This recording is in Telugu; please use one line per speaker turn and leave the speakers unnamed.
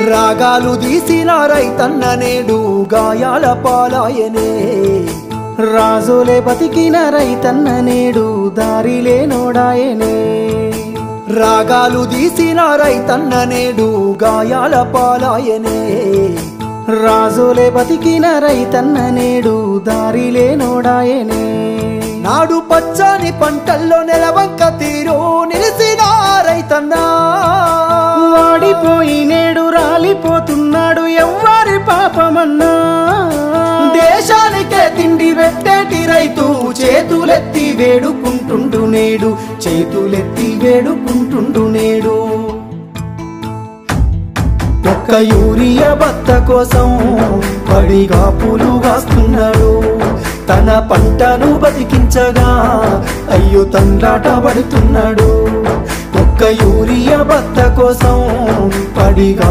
రాగాలు తీసిన రైతన్న నేడు గాయాల పాలాయనే
రాజులే బతికిన రైతన్న నేడు దారిలే నోడాయనే
రాగాలు తీసిన రైతన్న నేడు గాయాల పాలాయనే
రాజులే బతికిన రైతన్న నేడు దారిలే నోడాయనే
నాడు పచ్చని పంటల్లో నెలవంక తీరు నిలిసిన రైతన్నా
వాడిపోయి నేడు రాలిపోతున్నాడు ఎవ్వరి పాపమన్నా
దేశానికే తిండి పెట్టేటి రైతు చేతులెత్తి వేడుకుంటుండు నేడు చేతులెత్తి వేడుకుంటుండు నేడు ఒక్క యూరియా బత్త కోసం పడిగా పూలు కాస్తున్నాడు తన పంటను బతికించగా అయ్యో తండ్రాట పడుతున్నాడు ఒక్క యూరియా బత్త కోసం పడిగా